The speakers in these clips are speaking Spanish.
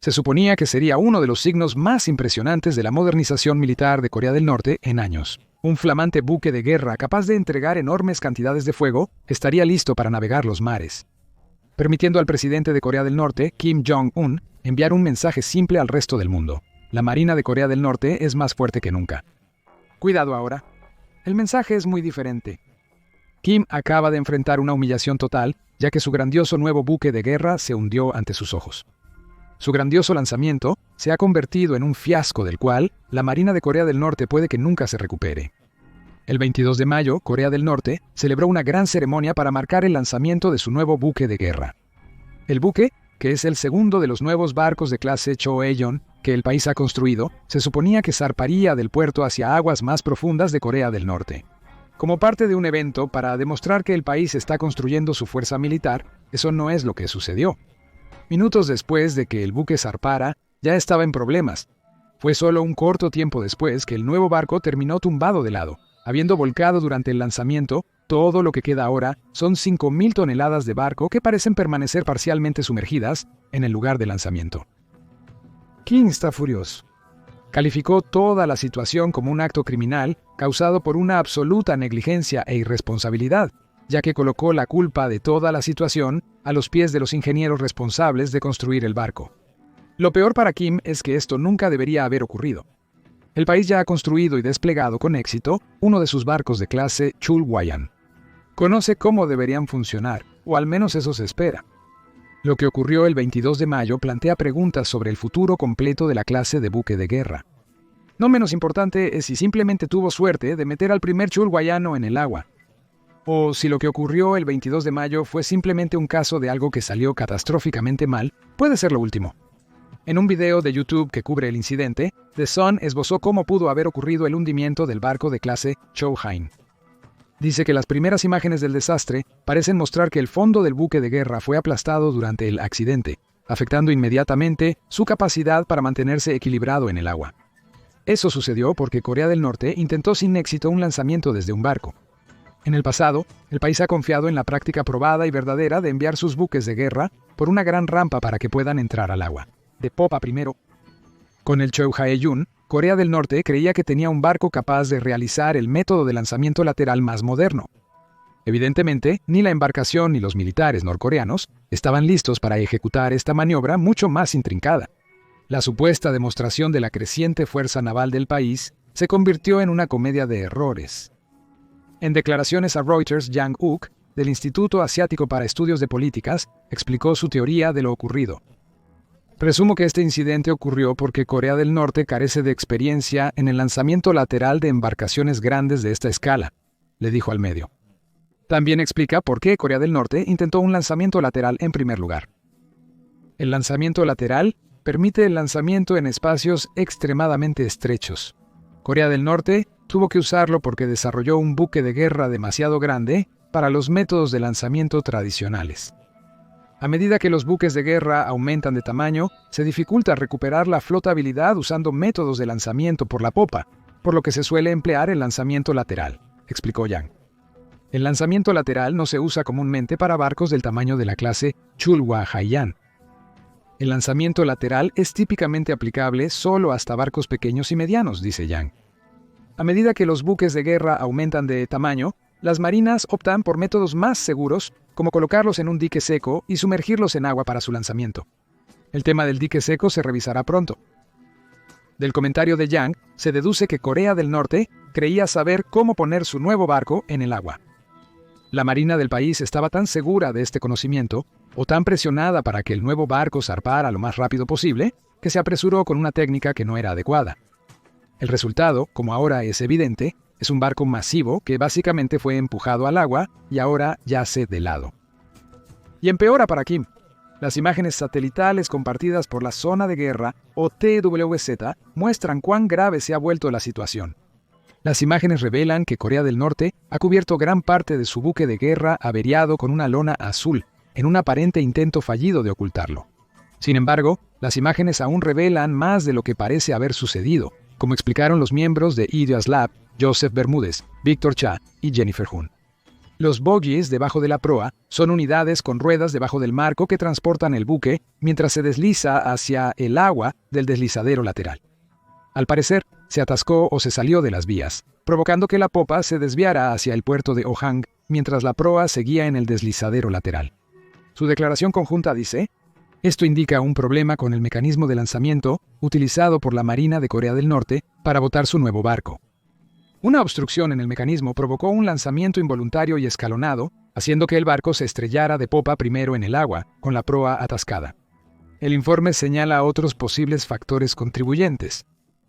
Se suponía que sería uno de los signos más impresionantes de la modernización militar de Corea del Norte en años. Un flamante buque de guerra capaz de entregar enormes cantidades de fuego estaría listo para navegar los mares, permitiendo al presidente de Corea del Norte, Kim Jong-un, enviar un mensaje simple al resto del mundo. La Marina de Corea del Norte es más fuerte que nunca. Cuidado ahora. El mensaje es muy diferente. Kim acaba de enfrentar una humillación total, ya que su grandioso nuevo buque de guerra se hundió ante sus ojos. Su grandioso lanzamiento se ha convertido en un fiasco del cual la Marina de Corea del Norte puede que nunca se recupere. El 22 de mayo, Corea del Norte celebró una gran ceremonia para marcar el lanzamiento de su nuevo buque de guerra. El buque, que es el segundo de los nuevos barcos de clase Choeyon que el país ha construido, se suponía que zarparía del puerto hacia aguas más profundas de Corea del Norte. Como parte de un evento para demostrar que el país está construyendo su fuerza militar, eso no es lo que sucedió. Minutos después de que el buque zarpara, ya estaba en problemas. Fue solo un corto tiempo después que el nuevo barco terminó tumbado de lado, habiendo volcado durante el lanzamiento. Todo lo que queda ahora son 5.000 toneladas de barco que parecen permanecer parcialmente sumergidas en el lugar de lanzamiento. Kim está furioso. Calificó toda la situación como un acto criminal causado por una absoluta negligencia e irresponsabilidad, ya que colocó la culpa de toda la situación a los pies de los ingenieros responsables de construir el barco. Lo peor para Kim es que esto nunca debería haber ocurrido. El país ya ha construido y desplegado con éxito uno de sus barcos de clase Chulwayan. Conoce cómo deberían funcionar, o al menos eso se espera. Lo que ocurrió el 22 de mayo plantea preguntas sobre el futuro completo de la clase de buque de guerra. No menos importante es si simplemente tuvo suerte de meter al primer chulwayano en el agua, o si lo que ocurrió el 22 de mayo fue simplemente un caso de algo que salió catastróficamente mal. Puede ser lo último. En un video de YouTube que cubre el incidente, The Sun esbozó cómo pudo haber ocurrido el hundimiento del barco de clase Chohain. Dice que las primeras imágenes del desastre parecen mostrar que el fondo del buque de guerra fue aplastado durante el accidente, afectando inmediatamente su capacidad para mantenerse equilibrado en el agua. Eso sucedió porque Corea del Norte intentó sin éxito un lanzamiento desde un barco. En el pasado, el país ha confiado en la práctica probada y verdadera de enviar sus buques de guerra por una gran rampa para que puedan entrar al agua, de popa primero. Con el Chohae-yun, Corea del Norte creía que tenía un barco capaz de realizar el método de lanzamiento lateral más moderno. Evidentemente, ni la embarcación ni los militares norcoreanos estaban listos para ejecutar esta maniobra mucho más intrincada. La supuesta demostración de la creciente fuerza naval del país se convirtió en una comedia de errores. En declaraciones a Reuters, Yang Uk, del Instituto Asiático para Estudios de Políticas, explicó su teoría de lo ocurrido. Presumo que este incidente ocurrió porque Corea del Norte carece de experiencia en el lanzamiento lateral de embarcaciones grandes de esta escala, le dijo al medio. También explica por qué Corea del Norte intentó un lanzamiento lateral en primer lugar. El lanzamiento lateral permite el lanzamiento en espacios extremadamente estrechos. Corea del Norte tuvo que usarlo porque desarrolló un buque de guerra demasiado grande para los métodos de lanzamiento tradicionales. A medida que los buques de guerra aumentan de tamaño, se dificulta recuperar la flotabilidad usando métodos de lanzamiento por la popa, por lo que se suele emplear el lanzamiento lateral, explicó Yang. El lanzamiento lateral no se usa comúnmente para barcos del tamaño de la clase Chulwa-Haiyan. El lanzamiento lateral es típicamente aplicable solo hasta barcos pequeños y medianos, dice Yang. A medida que los buques de guerra aumentan de tamaño, las marinas optan por métodos más seguros, como colocarlos en un dique seco y sumergirlos en agua para su lanzamiento. El tema del dique seco se revisará pronto. Del comentario de Yang, se deduce que Corea del Norte creía saber cómo poner su nuevo barco en el agua. La marina del país estaba tan segura de este conocimiento, o tan presionada para que el nuevo barco zarpara lo más rápido posible, que se apresuró con una técnica que no era adecuada. El resultado, como ahora es evidente, es un barco masivo que básicamente fue empujado al agua y ahora yace de lado. Y empeora para Kim. Las imágenes satelitales compartidas por la Zona de Guerra, o TWZ, muestran cuán grave se ha vuelto la situación. Las imágenes revelan que Corea del Norte ha cubierto gran parte de su buque de guerra averiado con una lona azul, en un aparente intento fallido de ocultarlo. Sin embargo, las imágenes aún revelan más de lo que parece haber sucedido, como explicaron los miembros de Idias Lab, Joseph Bermúdez, Víctor Cha y Jennifer Hun. Los bogies debajo de la proa son unidades con ruedas debajo del marco que transportan el buque mientras se desliza hacia el agua del deslizadero lateral. Al parecer, se atascó o se salió de las vías, provocando que la popa se desviara hacia el puerto de Ohang mientras la proa seguía en el deslizadero lateral. Su declaración conjunta dice: esto indica un problema con el mecanismo de lanzamiento utilizado por la Marina de Corea del Norte para botar su nuevo barco. Una obstrucción en el mecanismo provocó un lanzamiento involuntario y escalonado, haciendo que el barco se estrellara de popa primero en el agua, con la proa atascada. El informe señala otros posibles factores contribuyentes.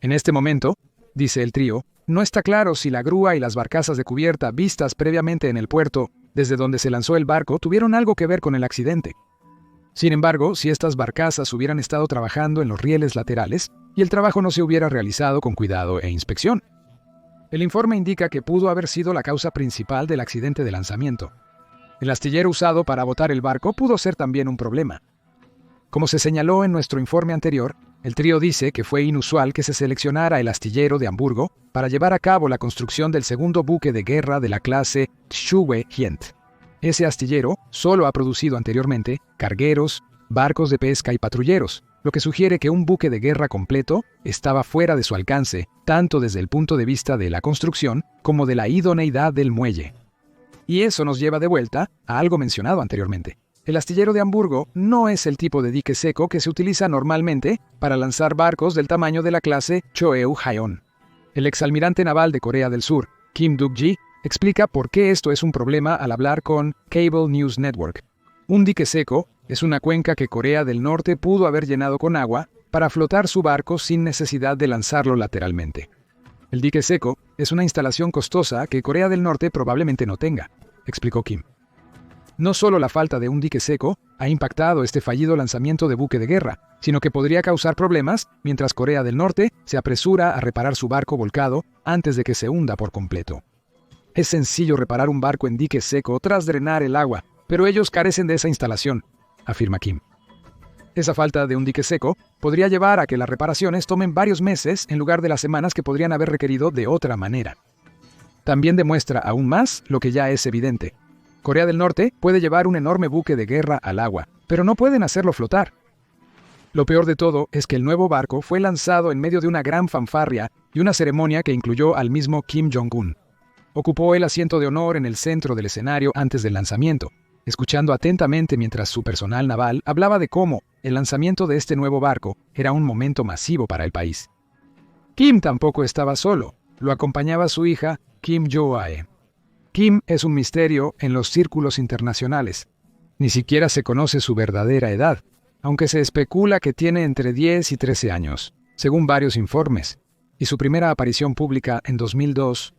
En este momento, dice el trío, no está claro si la grúa y las barcazas de cubierta vistas previamente en el puerto, desde donde se lanzó el barco, tuvieron algo que ver con el accidente. Sin embargo, si estas barcazas hubieran estado trabajando en los rieles laterales y el trabajo no se hubiera realizado con cuidado e inspección. El informe indica que pudo haber sido la causa principal del accidente de lanzamiento. El astillero usado para botar el barco pudo ser también un problema. Como se señaló en nuestro informe anterior, el trío dice que fue inusual que se seleccionara el astillero de Hamburgo para llevar a cabo la construcción del segundo buque de guerra de la clase Shuwe Hient. Ese astillero solo ha producido anteriormente cargueros, barcos de pesca y patrulleros, lo que sugiere que un buque de guerra completo estaba fuera de su alcance, tanto desde el punto de vista de la construcción como de la idoneidad del muelle. Y eso nos lleva de vuelta a algo mencionado anteriormente. El astillero de Hamburgo no es el tipo de dique seco que se utiliza normalmente para lanzar barcos del tamaño de la clase Choeul Haeon. El exalmirante naval de Corea del Sur, Kim Duk-ji, explica por qué esto es un problema al hablar con Cable News Network. Un dique seco es una cuenca que Corea del Norte pudo haber llenado con agua para flotar su barco sin necesidad de lanzarlo lateralmente. El dique seco es una instalación costosa que Corea del Norte probablemente no tenga, explicó Kim. No solo la falta de un dique seco ha impactado este fallido lanzamiento de buque de guerra, sino que podría causar problemas mientras Corea del Norte se apresura a reparar su barco volcado antes de que se hunda por completo. Es sencillo reparar un barco en dique seco tras drenar el agua, pero ellos carecen de esa instalación, afirma Kim. Esa falta de un dique seco podría llevar a que las reparaciones tomen varios meses en lugar de las semanas que podrían haber requerido de otra manera. También demuestra aún más lo que ya es evidente. Corea del Norte puede llevar un enorme buque de guerra al agua, pero no pueden hacerlo flotar. Lo peor de todo es que el nuevo barco fue lanzado en medio de una gran fanfarria y una ceremonia que incluyó al mismo Kim Jong-un. Ocupó el asiento de honor en el centro del escenario antes del lanzamiento, escuchando atentamente mientras su personal naval hablaba de cómo el lanzamiento de este nuevo barco era un momento masivo para el país. Kim tampoco estaba solo, lo acompañaba su hija, Kim Jo-ae. Kim es un misterio en los círculos internacionales. Ni siquiera se conoce su verdadera edad, aunque se especula que tiene entre 10 y 13 años, según varios informes, y su primera aparición pública en 2002.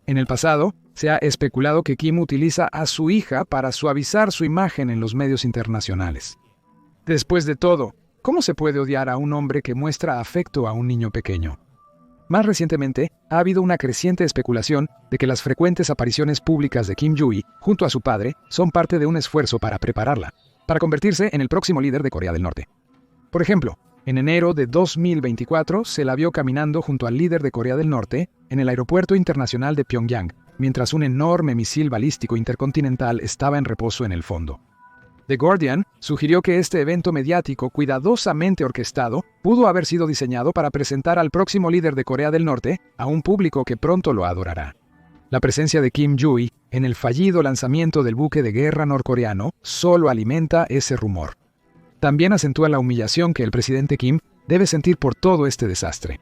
En el pasado, se ha especulado que Kim utiliza a su hija para suavizar su imagen en los medios internacionales. Después de todo, ¿cómo se puede odiar a un hombre que muestra afecto a un niño pequeño? Más recientemente, ha habido una creciente especulación de que las frecuentes apariciones públicas de Kim Joo-hee junto a su padre son parte de un esfuerzo para prepararla, para convertirse en el próximo líder de Corea del Norte. Por ejemplo, en enero de 2024 se la vio caminando junto al líder de Corea del Norte en el aeropuerto internacional de Pyongyang, mientras un enorme misil balístico intercontinental estaba en reposo en el fondo. The Guardian sugirió que este evento mediático cuidadosamente orquestado pudo haber sido diseñado para presentar al próximo líder de Corea del Norte a un público que pronto lo adorará. La presencia de Kim Joo-hee en el fallido lanzamiento del buque de guerra norcoreano solo alimenta ese rumor. También acentúa la humillación que el presidente Kim debe sentir por todo este desastre.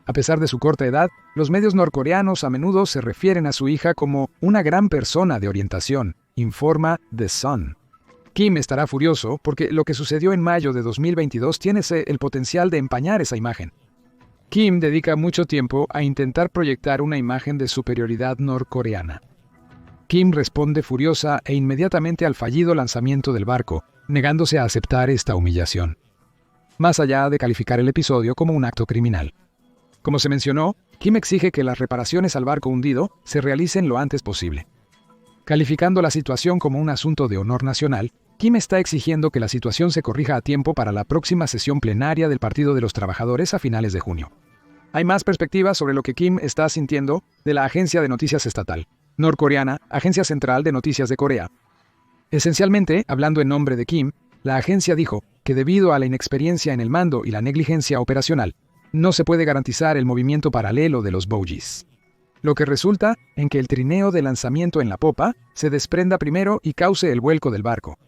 A pesar de su corta edad, los medios norcoreanos a menudo se refieren a su hija como una gran persona de orientación, informa The Sun. Kim estará furioso porque lo que sucedió en mayo de 2022 tiene el potencial de empañar esa imagen. Kim dedica mucho tiempo a intentar proyectar una imagen de superioridad norcoreana. Kim responde furiosa e inmediatamente al fallido lanzamiento del barco, negándose a aceptar esta humillación, más allá de calificar el episodio como un acto criminal. Como se mencionó, Kim exige que las reparaciones al barco hundido se realicen lo antes posible. Calificando la situación como un asunto de honor nacional, Kim está exigiendo que la situación se corrija a tiempo para la próxima sesión plenaria del Partido de los Trabajadores a finales de junio. Hay más perspectivas sobre lo que Kim está sintiendo de la agencia de noticias estatal. norcoreana, Agencia Central de Noticias de Corea. Esencialmente, hablando en nombre de Kim, la agencia dijo que debido a la inexperiencia en el mando y la negligencia operacional, no se puede garantizar el movimiento paralelo de los bogies, lo que resulta en que el trineo de lanzamiento en la popa se desprenda primero y cause el vuelco del barco.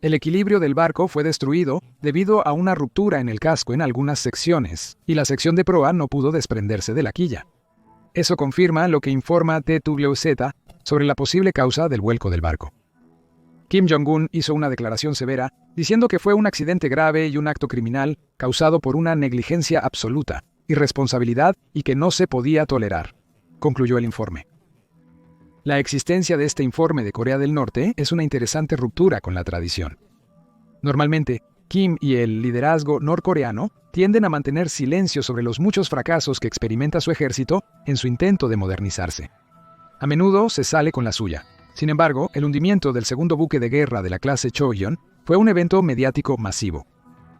El equilibrio del barco fue destruido debido a una ruptura en el casco en algunas secciones, y la sección de proa no pudo desprenderse de la quilla. Eso confirma lo que informa TWZ sobre la posible causa del vuelco del barco. Kim Jong-un hizo una declaración severa diciendo que fue un accidente grave y un acto criminal causado por una negligencia absoluta, irresponsabilidad y que no se podía tolerar, concluyó el informe. La existencia de este informe de Corea del Norte es una interesante ruptura con la tradición. Normalmente, Kim y el liderazgo norcoreano tienden a mantener silencio sobre los muchos fracasos que experimenta su ejército en su intento de modernizarse. A menudo se sale con la suya. Sin embargo, el hundimiento del segundo buque de guerra de la clase Choeon fue un evento mediático masivo.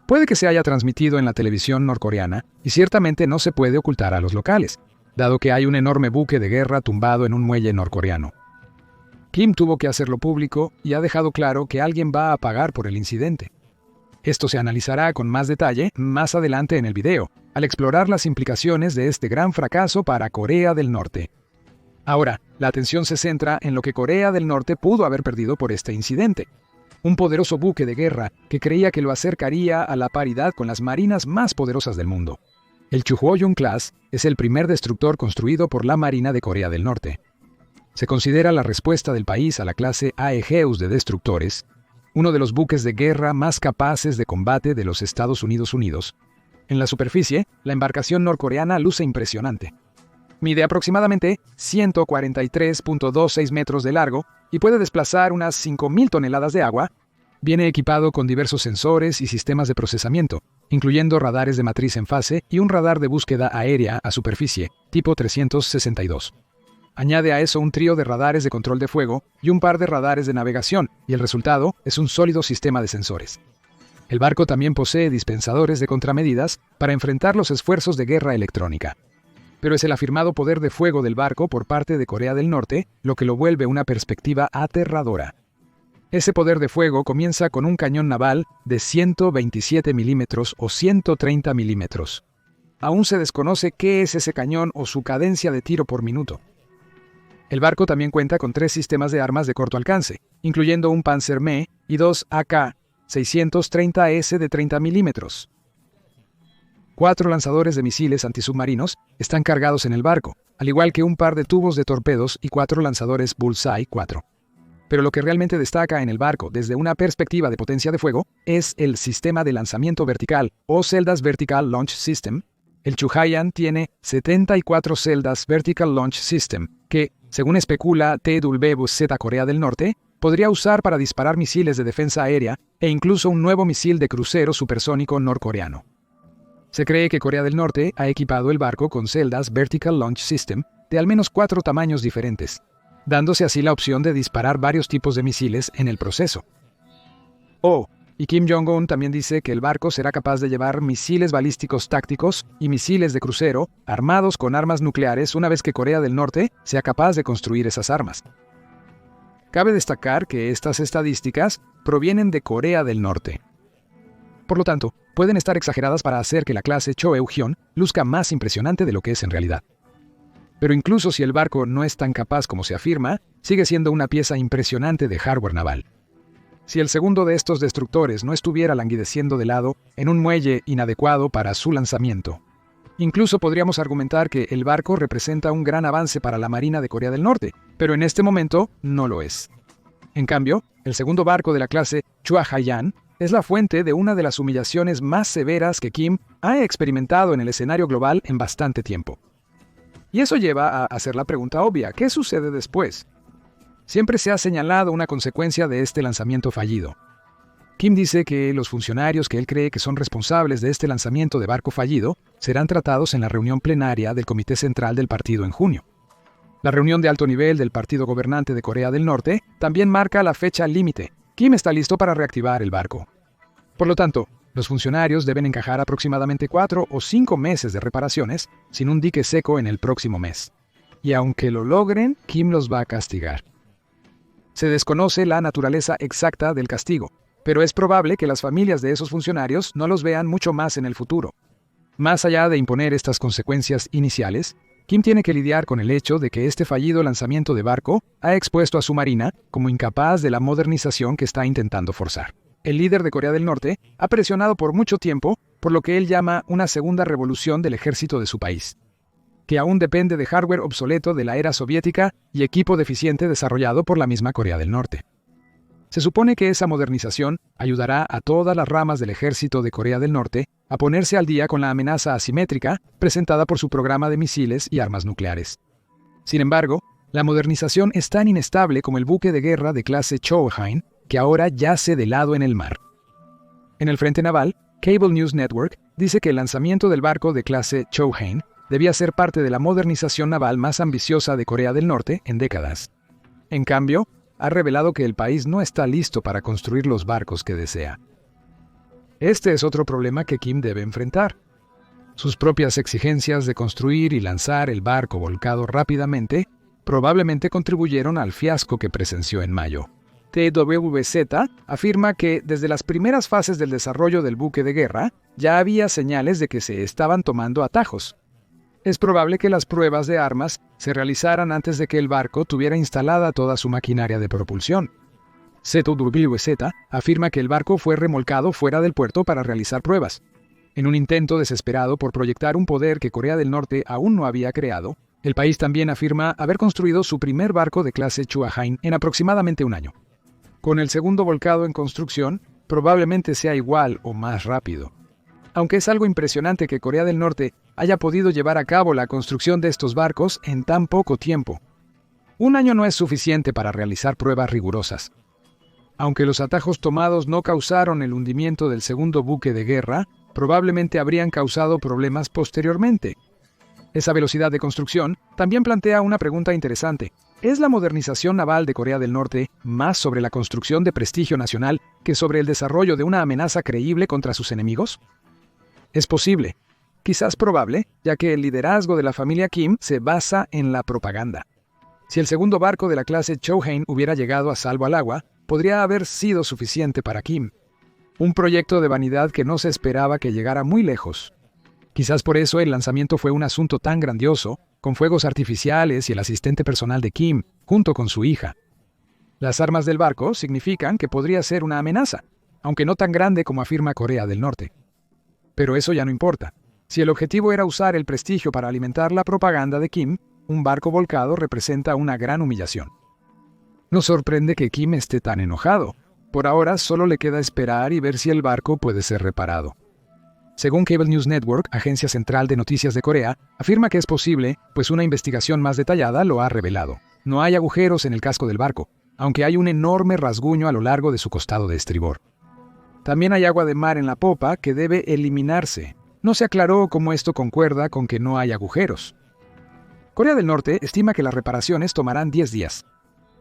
Puede que se haya transmitido en la televisión norcoreana y ciertamente no se puede ocultar a los locales, dado que hay un enorme buque de guerra tumbado en un muelle norcoreano. Kim tuvo que hacerlo público y ha dejado claro que alguien va a pagar por el incidente. Esto se analizará con más detalle más adelante en el video, al explorar las implicaciones de este gran fracaso para Corea del Norte. Ahora, la atención se centra en lo que Corea del Norte pudo haber perdido por este incidente. Un poderoso buque de guerra que creía que lo acercaría a la paridad con las marinas más poderosas del mundo. El Chuhwon Class es el primer destructor construido por la Marina de Corea del Norte. Se considera la respuesta del país a la clase Aegeus de destructores, uno de los buques de guerra más capaces de combate de los Estados Unidos. En la superficie, la embarcación norcoreana luce impresionante. Mide aproximadamente 143.26 metros de largo y puede desplazar unas 5.000 toneladas de agua. Viene equipado con diversos sensores y sistemas de procesamiento, incluyendo radares de matriz en fase y un radar de búsqueda aérea a superficie, tipo 362. Añade a eso un trío de radares de control de fuego y un par de radares de navegación, y el resultado es un sólido sistema de sensores. El barco también posee dispensadores de contramedidas para enfrentar los esfuerzos de guerra electrónica. Pero es el afirmado poder de fuego del barco por parte de Corea del Norte lo que lo vuelve una perspectiva aterradora. Ese poder de fuego comienza con un cañón naval de 127 milímetros o 130 milímetros. Aún se desconoce qué es ese cañón o su cadencia de tiro por minuto. El barco también cuenta con 3 sistemas de armas de corto alcance, incluyendo un Panzer-Me y 2 AK-630S de 30 milímetros. 4 lanzadores de misiles antisubmarinos están cargados en el barco, al igual que un par de tubos de torpedos y 4 lanzadores Bullseye 4. Pero lo que realmente destaca en el barco desde una perspectiva de potencia de fuego es el sistema de lanzamiento vertical o celdas Vertical Launch System. El Chuhyan tiene 74 celdas Vertical Launch System que, según especula TWZ Corea del Norte, podría usar para disparar misiles de defensa aérea e incluso un nuevo misil de crucero supersónico norcoreano. Se cree que Corea del Norte ha equipado el barco con celdas Vertical Launch System de al menos 4 tamaños diferentes, dándose así la opción de disparar varios tipos de misiles en el proceso. Y Kim Jong-un también dice que el barco será capaz de llevar misiles balísticos tácticos y misiles de crucero armados con armas nucleares una vez que Corea del Norte sea capaz de construir esas armas. Cabe destacar que estas estadísticas provienen de Corea del Norte. Por lo tanto, pueden estar exageradas para hacer que la clase Choeung luzca más impresionante de lo que es en realidad. Pero incluso si el barco no es tan capaz como se afirma, sigue siendo una pieza impresionante de hardware naval. Si el segundo de estos destructores no estuviera languideciendo de lado en un muelle inadecuado para su lanzamiento, incluso podríamos argumentar que el barco representa un gran avance para la Marina de Corea del Norte, pero en este momento no lo es. En cambio, el segundo barco de la clase Chuhyan es la fuente de una de las humillaciones más severas que Kim ha experimentado en el escenario global en bastante tiempo. Y eso lleva a hacer la pregunta obvia: ¿qué sucede después? Siempre se ha señalado una consecuencia de este lanzamiento fallido. Kim dice que los funcionarios que él cree que son responsables de este lanzamiento de barco fallido serán tratados en la reunión plenaria del Comité Central del Partido en junio. La reunión de alto nivel del Partido Gobernante de Corea del Norte también marca la fecha límite. Kim está listo para reactivar el barco. Por lo tanto, los funcionarios deben encajar aproximadamente 4 o 5 meses de reparaciones sin un dique seco en el próximo mes. y aunque lo logren, Kim los va a castigar. Se desconoce la naturaleza exacta del castigo, pero es probable que las familias de esos funcionarios no los vean mucho más en el futuro. Más allá de imponer estas consecuencias iniciales, Kim tiene que lidiar con el hecho de que este fallido lanzamiento de barco ha expuesto a su marina como incapaz de la modernización que está intentando forzar. El líder de Corea del Norte ha presionado por mucho tiempo por lo que él llama una segunda revolución del ejército de su país, que aún depende de hardware obsoleto de la era soviética y equipo deficiente desarrollado por la misma Corea del Norte. Se supone que esa modernización ayudará a todas las ramas del ejército de Corea del Norte a ponerse al día con la amenaza asimétrica presentada por su programa de misiles y armas nucleares. Sin embargo, la modernización es tan inestable como el buque de guerra de clase Chohain, que ahora yace de lado en el mar. En el frente naval, Cable News Network dice que el lanzamiento del barco de clase Chohain debía ser parte de la modernización naval más ambiciosa de Corea del Norte en décadas. En cambio, ha revelado que el país no está listo para construir los barcos que desea. Este es otro problema que Kim debe enfrentar. Sus propias exigencias de construir y lanzar el barco volcado rápidamente probablemente contribuyeron al fiasco que presenció en mayo. TWZ afirma que desde las primeras fases del desarrollo del buque de guerra ya había señales de que se estaban tomando atajos. Es probable que las pruebas de armas se realizaran antes de que el barco tuviera instalada toda su maquinaria de propulsión. ZWZ afirma que el barco fue remolcado fuera del puerto para realizar pruebas. En un intento desesperado por proyectar un poder que Corea del Norte aún no había creado, el país también afirma haber construido su primer barco de clase Chohain en aproximadamente un año. Con el segundo volcado en construcción, probablemente sea igual o más rápido. Aunque es algo impresionante que Corea del Norte haya podido llevar a cabo la construcción de estos barcos en tan poco tiempo. Un año no es suficiente para realizar pruebas rigurosas. Aunque los atajos tomados no causaron el hundimiento del segundo buque de guerra, probablemente habrían causado problemas posteriormente. Esa velocidad de construcción también plantea una pregunta interesante. ¿Es la modernización naval de Corea del Norte más sobre la construcción de prestigio nacional que sobre el desarrollo de una amenaza creíble contra sus enemigos? Es posible, quizás probable, ya que el liderazgo de la familia Kim se basa en la propaganda. Si el segundo barco de la clase Chohain hubiera llegado a salvo al agua, podría haber sido suficiente para Kim. Un proyecto de vanidad que no se esperaba que llegara muy lejos. Quizás por eso el lanzamiento fue un asunto tan grandioso, con fuegos artificiales y el asistente personal de Kim, junto con su hija. Las armas del barco significan que podría ser una amenaza, aunque no tan grande como afirma Corea del Norte. Pero eso ya no importa. Si el objetivo era usar el prestigio para alimentar la propaganda de Kim, un barco volcado representa una gran humillación. Nos sorprende que Kim esté tan enojado. Por ahora solo le queda esperar y ver si el barco puede ser reparado. Según Cable News Network, agencia central de noticias de Corea, afirma que es posible, pues una investigación más detallada lo ha revelado. No hay agujeros en el casco del barco, aunque hay un enorme rasguño a lo largo de su costado de estribor. También hay agua de mar en la popa que debe eliminarse. No se aclaró cómo esto concuerda con que no hay agujeros. Corea del Norte estima que las reparaciones tomarán 10 días.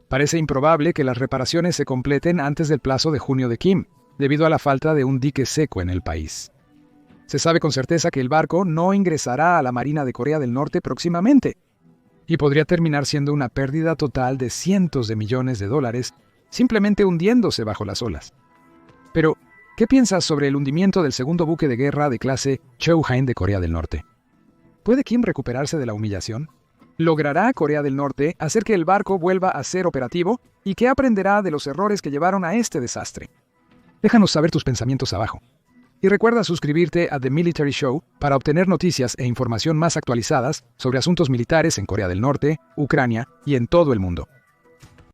Parece improbable que las reparaciones se completen antes del plazo de junio de Kim, debido a la falta de un dique seco en el país. Se sabe con certeza que el barco no ingresará a la Marina de Corea del Norte próximamente, y podría terminar siendo una pérdida total de cientos de millones de dólares, simplemente hundiéndose bajo las olas. Pero, ¿qué piensas sobre el hundimiento del segundo buque de guerra de clase Chohain de Corea del Norte? ¿Puede Kim recuperarse de la humillación? ¿Logrará Corea del Norte hacer que el barco vuelva a ser operativo? ¿Y qué aprenderá de los errores que llevaron a este desastre? Déjanos saber tus pensamientos abajo. Y recuerda suscribirte a The Military Show para obtener noticias e información más actualizadas sobre asuntos militares en Corea del Norte, Ucrania y en todo el mundo.